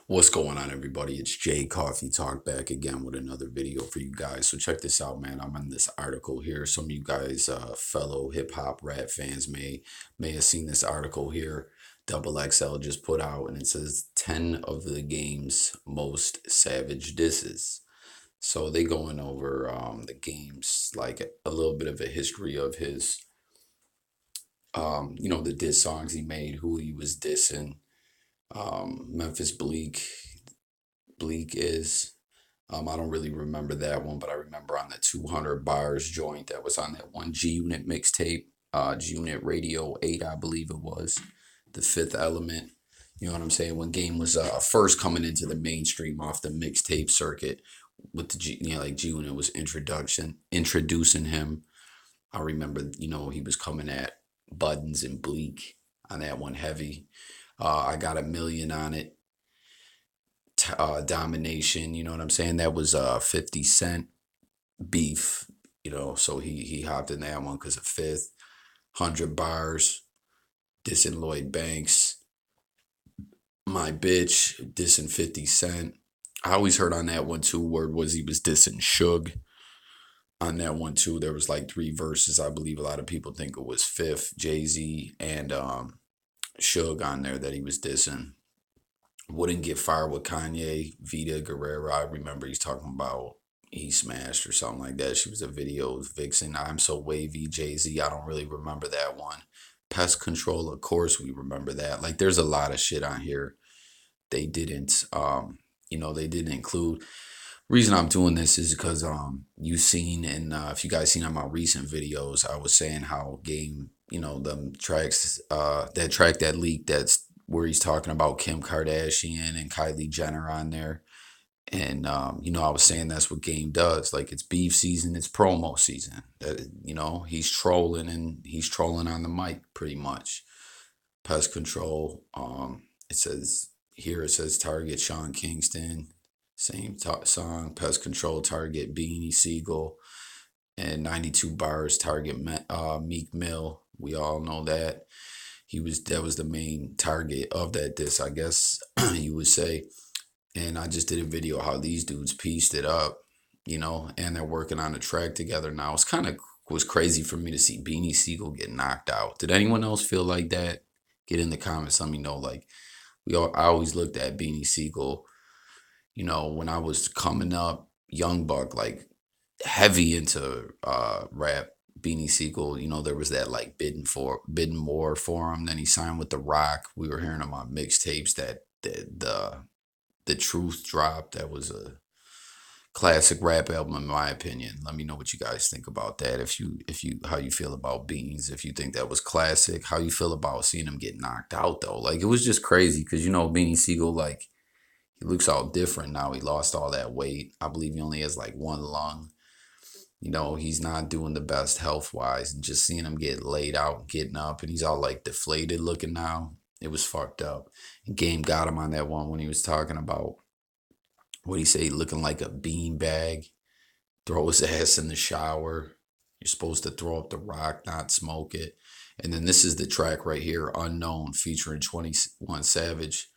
What's going on, everybody? It's Jay Coffee Talk back again with another video for you guys. So check this out, man. I'm on this article here. Some of you guys, fellow hip hop rap fans, may have seen this article here. Double XL just put out, and it says 10 of the game's most savage disses. So they going over the game's like a little bit of a history of his, the diss songs he made, who he was dissing. Memphis Bleak is. I don't really remember that one, but I remember on the 200 bars joint that was on that one G Unit mixtape, G Unit Radio 8, I believe it was, the Fifth Element. You know what I'm saying? When Game was first coming into the mainstream off the mixtape circuit with the like G Unit was introducing him. I remember, he was coming at Buttons and Bleak on that one heavy. I got a million on it. Domination, you know what I'm saying? That was 50 Cent beef, so he hopped in that one because of Fifth. 100 bars, dissing Lloyd Banks. My bitch, dissing 50 Cent. I always heard on that one too, word was he was dissing Suge. On that one too, there was like 3 verses. I believe a lot of people think it was Fifth, Jay-Z, and Suge on there that he was dissing. Wouldn't get fired with Kanye, Vita Guerrera. I remember he's talking about he smashed or something like that. She was a video with Vixen. I'm So Wavy, Jay-Z. I don't really remember that one. Pest Control, of course, we remember that. Like, there's a lot of shit on here they didn't, they didn't include. Reason I'm doing this is because you seen, and if you guys seen on my recent videos, I was saying how Game, them tracks, that track that leaked, that's where he's talking about Kim Kardashian and Kylie Jenner on there. And, I was saying that's what Game does. Like, it's beef season, it's promo season. That, he's trolling, and he's trolling on the mic pretty much. Pest Control, it says Target Sean Kingston. Same song. Pest Control, Target Beanie Siegel. And 92 bars, Target Meek Mill. We all know that. That was the main target of that diss, I guess you would say. And I just did a video how these dudes pieced it up, and they're working on a track together now. It's kind of was crazy for me to see Beanie Siegel get knocked out. Did anyone else feel like that? Get in the comments, let me know. Like, I always looked at Beanie Siegel, when I was coming up, young buck, like heavy into rap. Beanie Siegel, there was that like bidding more for him. Then he signed with The Rock. We were hearing him on mixtapes that the Truth dropped. That was a classic rap album in my opinion. Let me know what you guys think about that. If you how you feel about Beans, if you think that was classic, how you feel about seeing him get knocked out though. Like, it was just crazy because Beanie Siegel, like, he looks all different now. He lost all that weight. I believe he only has like one lung. He's not doing the best health wise, and just seeing him get laid out, getting up, and he's all like deflated looking now. It was fucked up. And Game got him on that one when he was talking about what he say, looking like a bean bag, throw his ass in the shower. You're supposed to throw up the rock, not smoke it. And then this is the track right here, Unknown, featuring 21 Savage.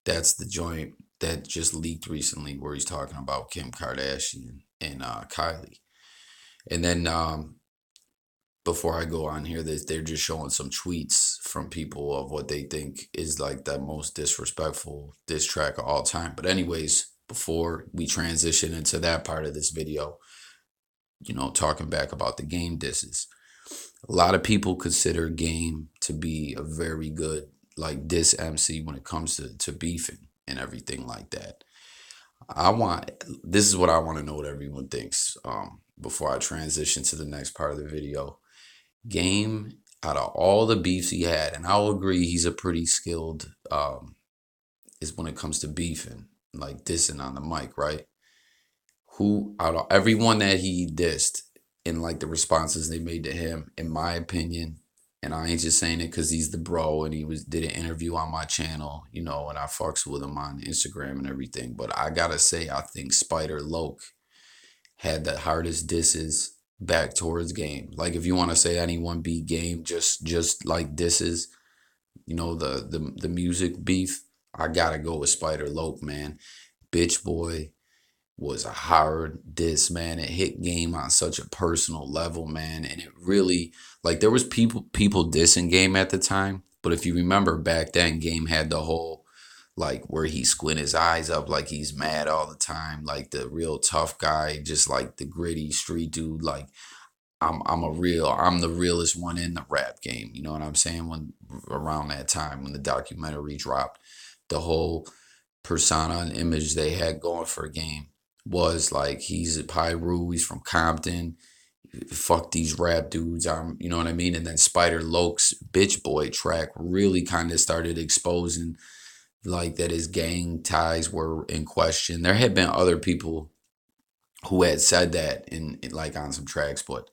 That's the joint that just leaked recently where he's talking about Kim Kardashian and Kylie. And then before I go on here, they're just showing some tweets from people of what they think is like the most disrespectful diss track of all time. But anyways, before we transition into that part of this video, talking back about the Game disses. A lot of people consider Game to be a very good like diss MC when it comes to beefing and everything like that. This is what I want to know what everyone thinks before I transition to the next part of the video. Game, out of all the beefs he had, and I'll agree he's a pretty skilled is when it comes to beefing, like dissing on the mic, right? Who out of everyone that he dissed and like the responses they made to him, in my opinion, and I ain't just saying it because he's the bro and he did an interview on my channel, and I fucks with him on Instagram and everything. But I gotta say, I think Spider Loke had the hardest disses back towards Game. Like, if you want to say anyone beat Game, just like disses, the music beef, I gotta go with Spider Loke, man. Bitch Boy was a hard diss, man. It hit Game on such a personal level, man, and it really like there was people dissing Game at the time, but if you remember back then, Game had the whole like where he squint his eyes up like he's mad all the time, like the real tough guy, just like the gritty street dude. Like I'm the realest one in the rap game. You know what I'm saying? When around that time when the documentary dropped, the whole persona and image they had going for Game was like he's a Pyru, he's from Compton. Fuck these rap dudes. You know what I mean? And then Spider Loke's Bitch Boy track really kind of started exposing like that his gang ties were in question. There had been other people who had said that like on some tracks, but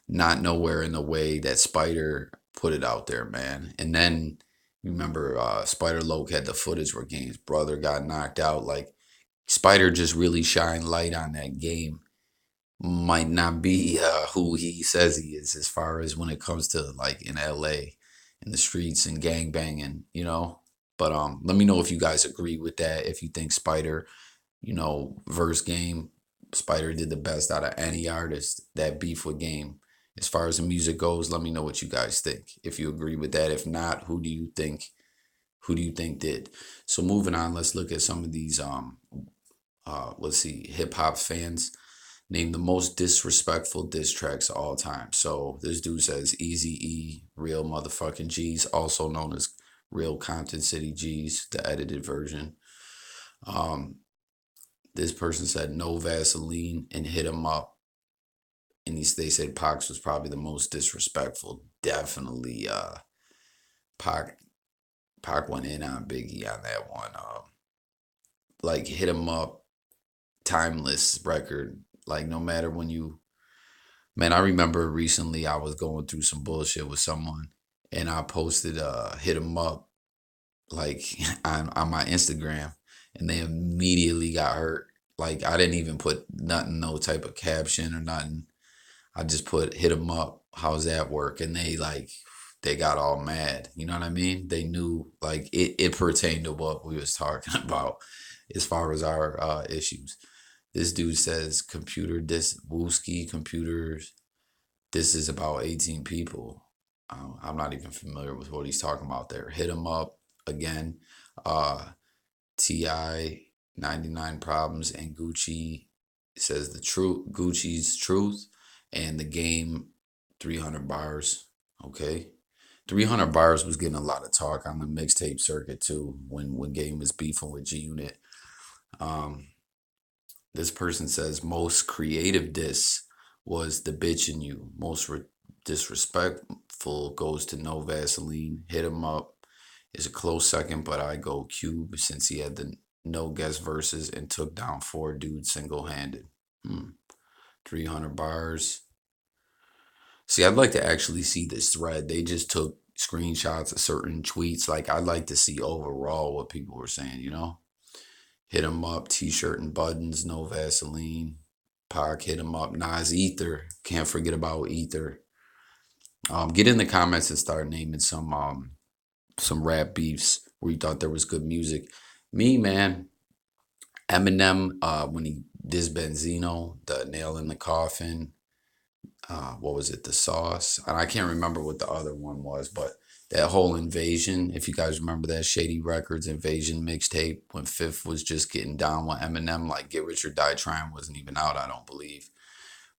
not nowhere in the way that Spider put it out there, man. And then remember Spider Loke had the footage where Game's brother got knocked out. Like Spider just really shined light on that. Game might not be who he says he is as far as when it comes to like in LA in the streets and gang banging, you know. But let me know if you guys agree with that. If you think Spider, you know, verse Game, Spider did the best out of any artist that beef with Game. As far as the music goes, let me know what you guys think. If you agree with that, if not, who do you think did? So moving on, let's look at some of these let's see, hip hop fans. Name the most disrespectful diss tracks of all time. So this dude says Easy E, Real Motherfucking G's, also known as Real Compton City G's, the edited version. Um, this person said No Vaseline and Hit 'em Up. And they said Pac was probably the most disrespectful. Definitely Pac Pac went in on Biggie on that one. Like Hit 'em Up, timeless record. Like no matter when you man, I remember recently I was going through some bullshit with someone and I posted hit 'em up like on my Instagram and they immediately got hurt. Like I didn't even put nothing, no type of caption or nothing. I just put hit 'em up. How's that work? And they got all mad. You know what I mean? They knew like it pertained to what we was talking about as far as our issues. This dude says computer this Wooski computers. This is about 18 people. I'm not even familiar with what he's talking about there. Hit 'em up again. Uh, Ti 99 problems and Gucci says the truth. Gucci's truth and the Game 300 bars. Okay. 300 bars was getting a lot of talk on the mixtape circuit too when Game was beefing with G Unit. Um, this person says most creative diss was the bitch in you. Most disrespectful goes to No Vaseline. Hit him up is a close second, but I go Cube since he had the no guest verses and took down 4 dudes single handed. 300 bars. See, I'd like to actually see this thread. They just took screenshots of certain tweets. Like, I'd like to see overall what people were saying, you know? Hit 'em up, t-shirt and buttons, no Vaseline. Pac hit 'em up. Nas Ether. Can't forget about Ether. Get in the comments and start naming some rap beefs where you thought there was good music. Me, man, Eminem, when he did Benzino, the nail in the coffin, what was it, the sauce? And I can't remember what the other one was, but that whole invasion, if you guys remember that Shady Records invasion mixtape when Fifth was just getting down with Eminem, like Get Rich or Die Trying wasn't even out, I don't believe.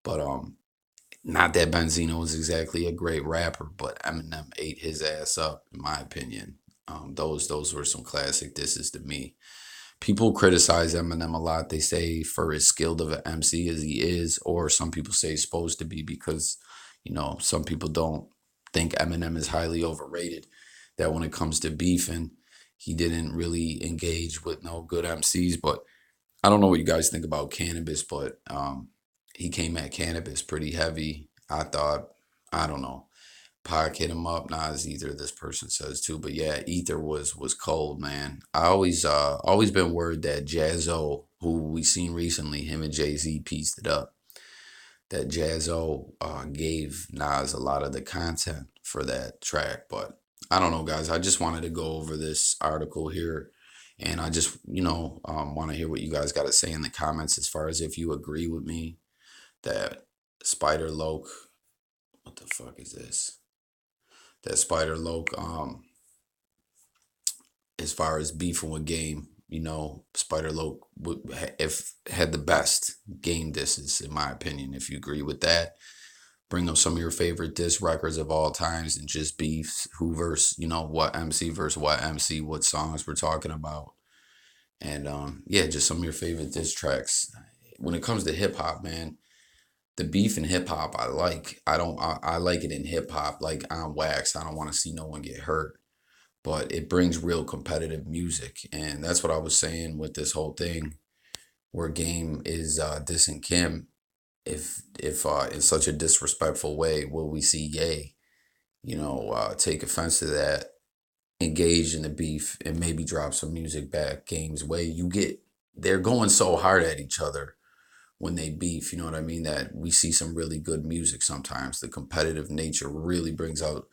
But not that Benzino was exactly a great rapper, but Eminem ate his ass up, in my opinion. Those were some classic disses to me. People criticize Eminem a lot. They say for as skilled of an MC as he is, or some people say he's supposed to be because, you know, some people don't think Eminem is highly overrated. That when it comes to beefing, he didn't really engage with no good MCs. But I don't know what you guys think about Cannabis, but he came at Cannabis pretty heavy. I thought, I don't know. Pac hit him up. Nas Ether, this person says too. But yeah, Ether was cold, man. I always been worried that Jazzo, who we seen recently, him and Jay-Z pieced it up. That Jazzo gave Nas a lot of the content for that track. But I don't know, guys. I just wanted to go over this article here And I just, want to hear what you guys got to say in the comments as far as if you agree with me that Spider Loke, what the fuck is this? That Spider Loke, as far as beefing with game, Spider Loke if had the best game disses in my opinion. If you agree with that, bring up some of your favorite diss records of all times and just beefs, who versus, what MC versus what MC, what songs we're talking about. And yeah, just some of your favorite diss tracks. When it comes to hip hop, man, the beef in hip hop I like. I like it in hip hop, like on wax. I don't want to see no one get hurt. But it brings real competitive music. And that's what I was saying with this whole thing where Game is dissing Kim. If in such a disrespectful way, will we see Ye, take offense to that, engage in the beef, and maybe drop some music back Game's way? They're going so hard at each other when they beef, you know what I mean? That we see some really good music sometimes. The competitive nature really brings out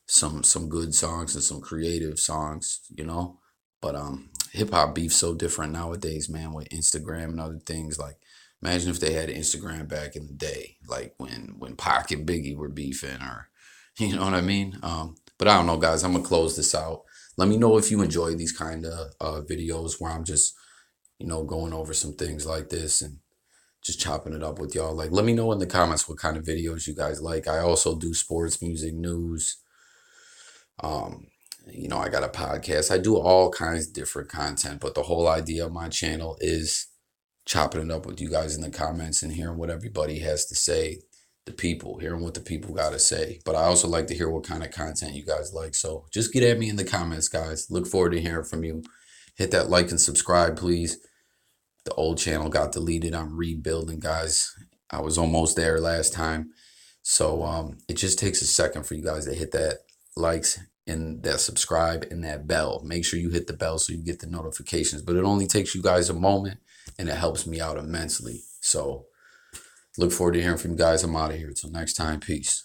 some good songs and some creative songs. But hip hop beef's so different nowadays, man, with Instagram and other things. Like, imagine if they had Instagram back in the day, like when Pac and Biggie were beefing, or you know what I mean? But I don't know, guys. I'm gonna close this out. Let me know if you enjoy these kind of videos where I'm just going over some things like this and just chopping it up with y'all. Like, let me know in the comments what kind of videos you guys like. I also do sports, music, news. Um, I got a podcast. I do all kinds of different content, but the whole idea of my channel is chopping it up with you guys in the comments and hearing what everybody has to say. Hearing what the people got to say. But I also like to hear what kind of content you guys like. So just get at me in the comments, guys. Look forward to hearing from you. Hit that like and subscribe, please. The old channel got deleted. I'm rebuilding, guys. I was almost there last time. So it just takes a second for you guys to hit that likes and that subscribe and that bell. Make sure you hit the bell so you get the notifications. But it only takes you guys a moment and it helps me out immensely. So look forward to hearing from you guys. I'm out of here. Till next time. Peace.